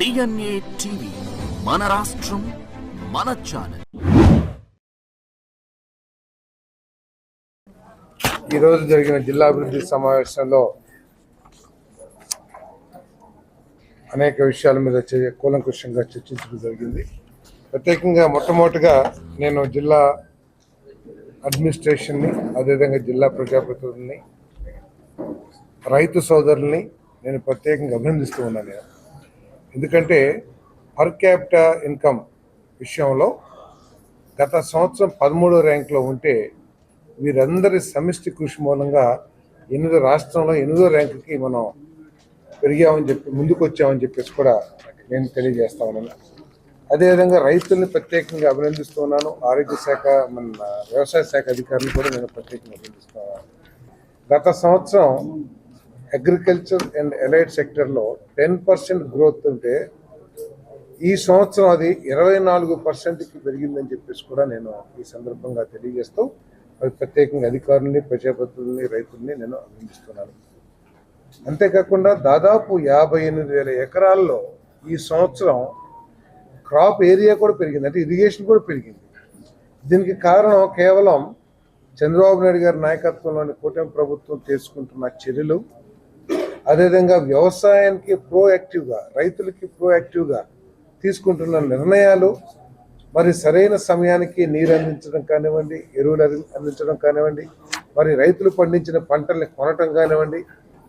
DNA TV మన రాష్ట్రం మన ఛానల్. ఈరోజు జరిగిన జిల్లా అభివృద్ధి సమావేశంలో అనేక విషయాల మీద కూలంకుషంగా చర్చించడం జరిగింది. ప్రత్యేకంగా మొట్టమొదటిగా నేను జిల్లా అడ్మినిస్ట్రేషన్ని, అదేవిధంగా జిల్లా ప్రజాప్రతినిధుల్ని, రైతు సోదరుల్ని నేను ప్రత్యేకంగా అభినందిస్తూ ఉన్నాను. ఎందుకంటే పర్ క్యాపిటా ఇన్కమ్ విషయంలో గత సంవత్సరం 13వ ర్యాంకులో ఉంటే వీరందరి సమిష్టి కృషి మూలంగా రాష్ట్రంలో 8వ ర్యాంకుకి మనం పెరిగామని చెప్పి ముందుకు వచ్చామని చెప్పేసి కూడా నేను తెలియజేస్తా ఉన్నాను. అదేవిధంగా రైతుల్ని ప్రత్యేకంగా అభినందిస్తూ ఉన్నాను. ఆరోగ్య శాఖ, మన వ్యవసాయ శాఖ అధికారులు కూడా నేను ప్రత్యేకంగా అభినందిస్తున్నాను. గత సంవత్సరం అగ్రికల్చర్ అండ్ ఎలైడ్ సెక్టర్లో 10% గ్రోత్ ఉంటే ఈ సంవత్సరం అది 24%కి పెరిగిందని చెప్పేసి కూడా నేను ఈ సందర్భంగా తెలియజేస్తూ ప్రత్యేకంగా అధికారులని, ప్రజాప్రతినిధుల్ని, రైతుల్ని నేను అభినందిస్తున్నాను. అంతేకాకుండా దాదాపు 58,000 ఎకరాల్లో ఈ సంవత్సరం క్రాప్ ఏరియా కూడా పెరిగింది, అంటే ఇరిగేషన్ కూడా పెరిగింది. దీనికి కారణం కేవలం చంద్రబాబు నాయుడు గారి నాయకత్వంలోని కూటమి ప్రభుత్వం తీసుకుంటున్న చర్యలు, అదేవిధంగా వ్యవసాయానికి ప్రోయాక్టివ్గా, రైతులకి ప్రోయాక్టివ్గా తీసుకుంటున్న నిర్ణయాలు, మరి సరైన సమయానికి నీరు అందించడం కానివ్వండి, ఎరువులు అందించడం కానివ్వండి, మరి రైతులు పండించిన పంటల్ని కొనటం కానివ్వండి,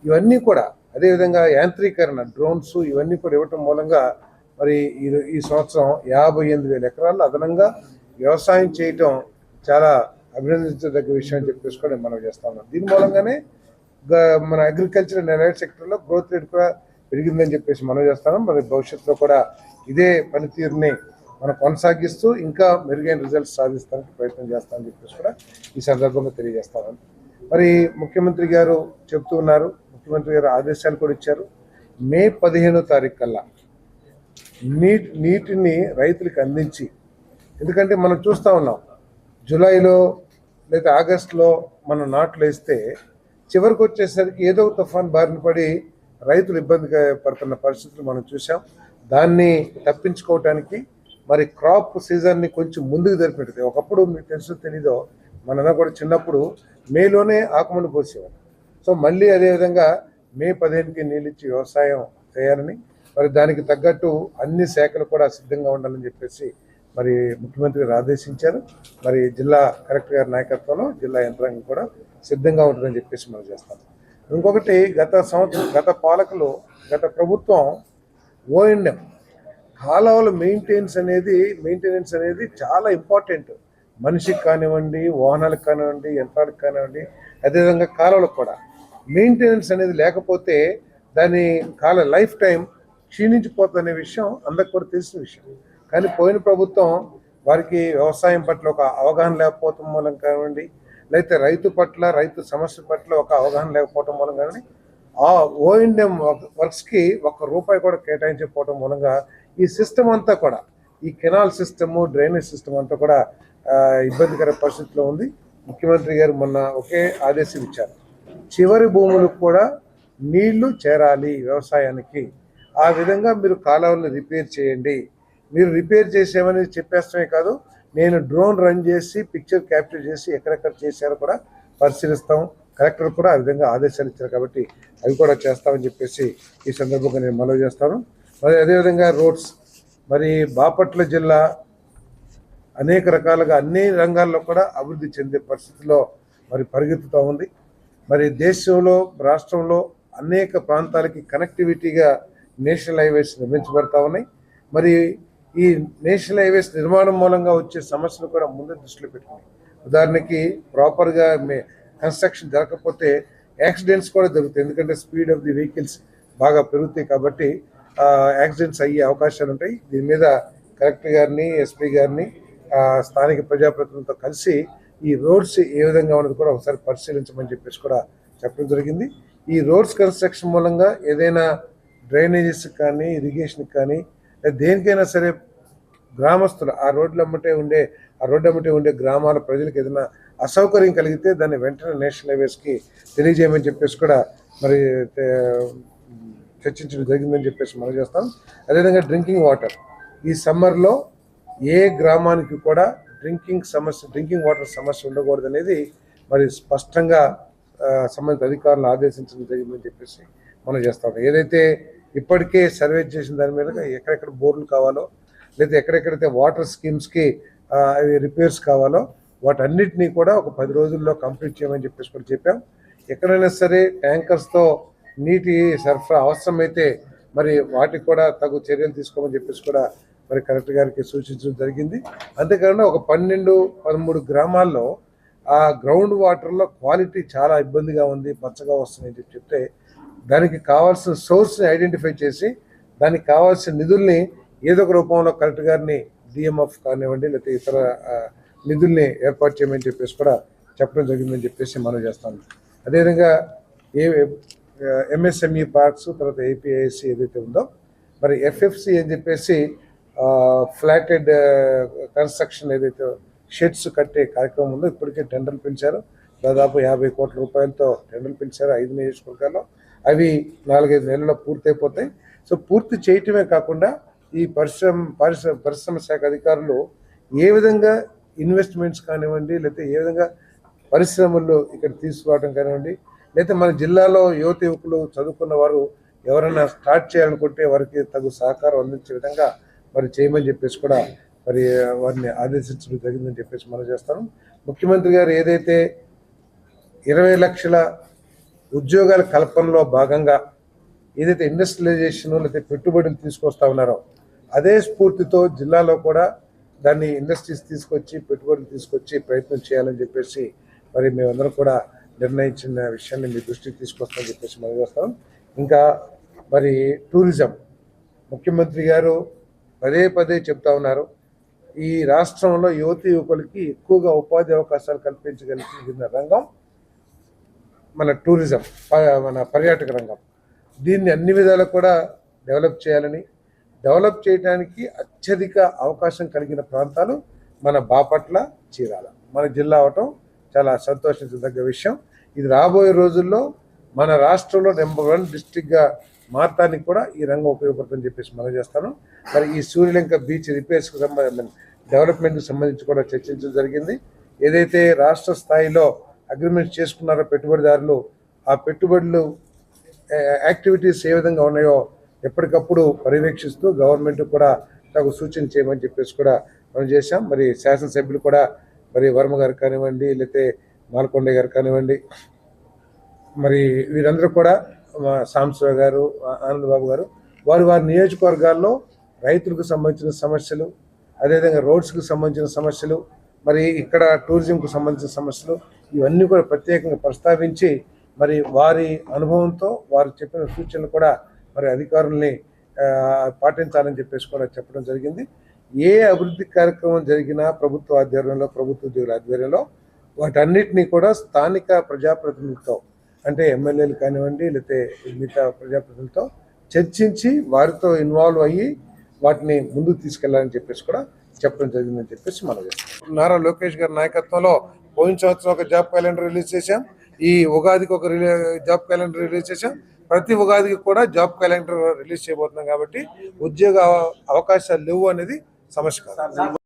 ఇవన్నీ కూడా, అదేవిధంగా యాంత్రీకరణ, డ్రోన్స్, ఇవన్నీ కూడా ఇవ్వటం మూలంగా మరి ఈ సంవత్సరం 58,000 ఎకరాల్లో అదనంగా వ్యవసాయం చేయటం చాలా అభినందించదగ్గ విషయం అని చెప్పేసి కూడా మనం చేస్తా ఉన్నాం. దీని మూలంగానే మన అగ్రికల్చర్ అండ్ ఎలైడ్ సెక్టర్లో గ్రోత్ రేట్ కూడా పెరిగిందని చెప్పేసి మనం చేస్తాం. మరి భవిష్యత్తులో కూడా ఇదే పనితీరుని మనం కొనసాగిస్తూ ఇంకా మెరుగైన రిజల్ట్స్ సాధిస్తానికి ప్రయత్నం చేస్తామని చెప్పేసి కూడా ఈ సందర్భంగా తెలియజేస్తాను. మరి ముఖ్యమంత్రి గారు చెప్తూ ఉన్నారు, ముఖ్యమంత్రి గారు ఆదేశాలు కూడా ఇచ్చారు. మే 15వ తారీఖు కల్లా నీటిని రైతులకు అందించి, ఎందుకంటే మనం చూస్తూ ఉన్నాం జూలైలో లేదా ఆగస్టులో మనం నాట్లు వేస్తే చివరికి వచ్చేసరికి ఏదో తుఫాన్ బారిన పడి రైతులు ఇబ్బంది పడుతున్న పరిస్థితులు మనం చూసాం. దాన్ని తప్పించుకోవటానికి మరి క్రాప్ సీజన్ని కొంచెం ముందుకు జరిపెడితే, ఒకప్పుడు మీకు తెలుసు తెలీదో, మన కూడా చిన్నప్పుడు మేలోనే ఆకుమని పోసేవారు. సో మళ్ళీ అదేవిధంగా మే 15కి నీళ్ళు ఇచ్చి వ్యవసాయం చేయాలని, మరి దానికి తగ్గట్టు అన్ని శాఖలు కూడా సిద్ధంగా ఉండాలని చెప్పేసి మరి ముఖ్యమంత్రి గారు ఆదేశించారు. మరి జిల్లా కలెక్టర్ గారి నాయకత్వంలో జిల్లా యంత్రాంగం కూడా సిద్ధంగా ఉంటుందని చెప్పేసి మనం చేస్తాం. ఇంకొకటి, గత పాలకులు, గత ప్రభుత్వం ఓఎండ్ఎం కాలువల మెయింటెనెన్స్ అనేది చాలా ఇంపార్టెంట్. మనిషికి కానివ్వండి, వాహనాలకు కానివ్వండి, యంత్రాలకు కానివ్వండి, అదేవిధంగా కాలువలకు కూడా మెయింటెనెన్స్ అనేది లేకపోతే దాని లైఫ్ టైం క్షీణించిపోతుందనే విషయం అందరికి కూడా తెలిసిన విషయం. కానీ పోయిన ప్రభుత్వం వారికి వ్యవసాయం పట్ల ఒక అవగాహన లేకపోవటం మూలం కానివ్వండి, లేకపోతే రైతు సమస్య పట్ల ఒక అవగాహన లేకపోవటం మూలం కానీ ఆ ఓఎండ్ఎం వర్క్స్కి ₹1 కూడా కేటాయించకపోవటం మూలంగా ఈ సిస్టమ్ అంతా కూడా, ఈ కెనాల్ సిస్టము, డ్రైనేజ్ సిస్టమ్ అంతా కూడా ఇబ్బందికర పరిస్థితిలో ఉంది. ముఖ్యమంత్రి గారు మొన్న ఒకే ఆదేశం ఇచ్చారు, చివరి భూములకు కూడా నీళ్లు చేరాలి వ్యవసాయానికి. ఆ విధంగా మీరు కాలువలను రిపేర్ చేయండి. మీరు రిపేర్ చేసేమని చెప్పేస్తమే కాదు, నేను డ్రోన్ రన్ చేసి పిక్చర్ క్యాప్చర్ చేసి ఎక్కడెక్కడ చేశారో కూడా పరిశీలిస్తాం. కలెక్టర్ కూడా ఆ విధంగా ఆదేశాలు ఇచ్చారు కాబట్టి అవి కూడా చేస్తామని చెప్పేసి ఈ సందర్భంగా నేను మనవి చేస్తాను. మరి అదేవిధంగా రోడ్స్, మరి బాపట్ల జిల్లా అనేక రకాలుగా అన్ని రంగాల్లో కూడా అభివృద్ధి చెందే పరిస్థితిలో మరి పరిగెత్తుతూ ఉంది. మరి దేశంలో, రాష్ట్రంలో అనేక ప్రాంతాలకి కనెక్టివిటీగా నేషనల్ హైవేస్ నిర్మించబడతా ఉన్నాయి. మరి ఈ నేషనల్ హైవేస్ నిర్మాణం మూలంగా వచ్చే సమస్యలు కూడా ముందు దృష్టిలో పెట్టుకున్నాయి. ఉదాహరణకి ప్రాపర్గా కన్స్ట్రక్షన్ జరగకపోతే యాక్సిడెంట్స్ కూడా జరుగుతాయి. ఎందుకంటే స్పీడ్ ఆఫ్ ది వెహికల్స్ బాగా పెరుగుతాయి కాబట్టి యాక్సిడెంట్స్ అయ్యే అవకాశాలు ఉంటాయి. దీని మీద కలెక్టర్ గారిని, ఎస్పీ గారిని, స్థానిక ప్రజాప్రతినిధులతో కలిసి ఈ రోడ్స్ ఏ విధంగా ఉన్నది కూడా ఒకసారి పరిశీలించమని చెప్పేసి కూడా చెప్పడం జరిగింది. ఈ రోడ్స్ కన్స్ట్రక్షన్ మూలంగా ఏదైనా డ్రైనేజెస్ కానీ, ఇరిగేషన్ కానీ, దేనికైనా సరే గ్రామస్తులు ఆ రోడ్డు అమ్మటే ఉండే గ్రామాల ప్రజలకు ఏదైనా అసౌకర్యం కలిగితే దాన్ని వెంటనే నేషనల్ హైవేస్కి తెలియజేయమని చెప్పేసి కూడా మరి చర్చించడం జరిగిందని చెప్పేసి మనం చేస్తాం. అదేవిధంగా డ్రింకింగ్ వాటర్ ఈ సమ్మర్లో ఏ గ్రామానికి కూడా డ్రింకింగ్ వాటర్ సమస్య ఉండకూడదు అనేది మరి స్పష్టంగా సంబంధిత అధికారులను ఆదేశించడం జరిగిందని చెప్పేసి మనం చేస్తాం. ఏదైతే ఇప్పటికే సర్వే చేసిన దాని మీద ఎక్కడెక్కడ బోర్లు కావాలో లేదా ఎక్కడెక్కడైతే వాటర్ స్కీమ్స్కి అవి రిపేర్స్ కావాలో వాటన్నిటినీ కూడా ఒక 10 రోజుల్లో కంప్లీట్ చేయమని చెప్పేసి కూడా చెప్పాం. ఎక్కడైనా సరే ట్యాంకర్స్తో నీటి సరఫరా అవసరమైతే మరి వాటికి కూడా తగు చర్యలు తీసుకోమని చెప్పేసి కూడా మరి కలెక్టర్ గారికి సూచించడం జరిగింది. అంతేకాకుండా ఒక 12-13 గ్రామాల్లో ఆ గ్రౌండ్ వాటర్లో క్వాలిటీ చాలా ఇబ్బందిగా ఉంది, పచ్చగా వస్తుందని చెప్తే దానికి కావాల్సిన సోర్స్ని ఐడెంటిఫై చేసి దానికి కావాల్సిన నిధుల్ని ఏదో ఒక రూపంలో కలెక్టర్ గారిని డిఎంఎఫ్ కానివ్వండి లేకపోతే ఇతర నిధుల్ని ఏర్పాటు చేయమని చెప్పేసి కూడా చెప్పడం జరిగిందని చెప్పేసి మనం చేస్తాం. అదేవిధంగా ఎంఎస్ఎంఈ పార్క్స్ తర్వాత ఏపీఐసి ఏదైతే ఉందో మరి ఎఫ్ఎఫ్సి అని చెప్పేసి ఫ్లాటెడ్ కన్స్ట్రక్షన్ ఏదైతే షెడ్స్ కట్టే కార్యక్రమం ఉందో ఇప్పటికే టెండర్లు పిలిచారు. దాదాపు 50 కోట్ల రూపాయలతో టెండర్లు పిలిచారు 5 నియోజకవర్గాల్లో. అవి 4-5 నెలల్లో పూర్తయిపోతాయి. సో పూర్తి చేయటమే కాకుండా ఈ పరిశ్రమ శాఖ అధికారులు ఏ విధంగా ఇన్వెస్ట్మెంట్స్ కానివ్వండి లేకపోతే ఏ విధంగా పరిశ్రమల్లో ఇక్కడ తీసుకురావడం కానివ్వండి లేకపోతే మన జిల్లాలో యువకులు చదువుకున్న వారు ఎవరైనా స్టార్ట్ చేయాలనుకుంటే వారికి తగు సహకారం అందించే విధంగా మరి చేయమని చెప్పేసి కూడా మరి వారిని ఆదేశించడం జరిగిందని చెప్పేసి మనం చేస్తాను. ముఖ్యమంత్రి గారు ఏదైతే 20 లక్షల ఉద్యోగాల కల్పనలో భాగంగా ఏదైతే ఇండస్ట్రియలైజేషన్ లేకపోతే పెట్టుబడులు తీసుకొస్తా ఉన్నారో అదే స్ఫూర్తితో జిల్లాలో కూడా దాన్ని ఇండస్ట్రీస్ తీసుకొచ్చి పెట్టుబడులు తీసుకొచ్చి ప్రయత్నం చేయాలని చెప్పేసి మరి మేమందరం కూడా నిర్ణయించిన విషయాన్ని మీ దృష్టికి తీసుకొస్తామని చెప్పేసి మనం చేస్తాం. ఇంకా మరి టూరిజం ముఖ్యమంత్రి గారు పదే చెప్తా ఉన్నారు. ఈ రాష్ట్రంలో యువకులకి ఎక్కువగా ఉపాధి అవకాశాలు కల్పించగలిగిన రంగం మన టూరిజం, మన పర్యాటక రంగం. దీన్ని అన్ని విధాలు కూడా డెవలప్ చేయడానికి అత్యధిక అవకాశం కలిగిన ప్రాంతాలు మన బాపట్ల, చీరాల మన జిల్లా అవటం చాలా సంతోషించదగ్గ విషయం. ఇది రాబోయే రోజుల్లో మన రాష్ట్రంలో నెంబర్ 1 డిస్ట్రిక్ట్గా మారటానికి కూడా ఈ రంగం ఉపయోగపడుతుందని చెప్పేసి మనం చేస్తాను. మరి ఈ సూర్యలంక బీచ్ రిపేర్స్కి డెవలప్మెంట్కి సంబంధించి కూడా చర్చించడం జరిగింది. ఏదైతే రాష్ట్ర స్థాయిలో అగ్రిమెంట్స్ చేసుకున్నారో పెట్టుబడిదారులు ఆ పెట్టుబడులు యాక్టివిటీస్ ఏ విధంగా ఉన్నాయో ఎప్పటికప్పుడు పర్యవేక్షిస్తూ గవర్నమెంట్ కూడా తగు సూచన చేయమని చెప్పేసి కూడా మనం చేశాం. మరి శాసనసభ్యులు కూడా మరి వర్మ గారు కానివ్వండి లేకపోతే మాల్కొండ గారు కానివ్వండి మరి వీరందరూ కూడా సాంబశివరావు గారు, ఆనందబాబు గారు వారి నియోజకవర్గాల్లో రైతులకు సంబంధించిన సమస్యలు అదేవిధంగా రోడ్స్కి సంబంధించిన సమస్యలు మరి ఇక్కడ టూరిజంకు సంబంధించిన సమస్యలు ఇవన్నీ కూడా ప్రత్యేకంగా ప్రస్తావించి మరి వారి అనుభవంతో వారు చెప్పిన సూచనలు కూడా మరి అధికారుల్ని పాటించాలని చెప్పేసి కూడా చెప్పడం జరిగింది. ఏ అభివృద్ధి కార్యక్రమం జరిగినా ప్రభుత్వ ఆధ్వర్యంలో ప్రభుత్వ ఉద్యోగుల ఆధ్వర్యంలో వాటన్నిటినీ కూడా స్థానిక ప్రజాప్రతినిధులతో అంటే ఎమ్మెల్యేలు కానివ్వండి లేకపోతే మిగతా ప్రజాప్రతినిధులతో చర్చించి వారితో ఇన్వాల్వ్ అయ్యి వాటిని ముందుకు తీసుకెళ్లాలని చెప్పేసి కూడా చెప్పడం జరిగిందని చెప్పేసి మనం చేస్తాం. నారా లోకేష్ గారి నాయకత్వంలో పోయిన సంవత్సరం ఒక జాబ్ క్యాలెండర్ రిలీజ్ చేశాం. ఈ ఉగాదికి ఒక జాబ్ క్యాలెండర్ రిలీజ్ చేశాం. ప్రతి ఉగాదికి కూడా జాబ్ క్యాలెండర్ రిలీజ్ చేయబోతున్నాం. కాబట్టి ఉద్యోగ అవకాశాలు లేవు అనేది సమస్య కాదు.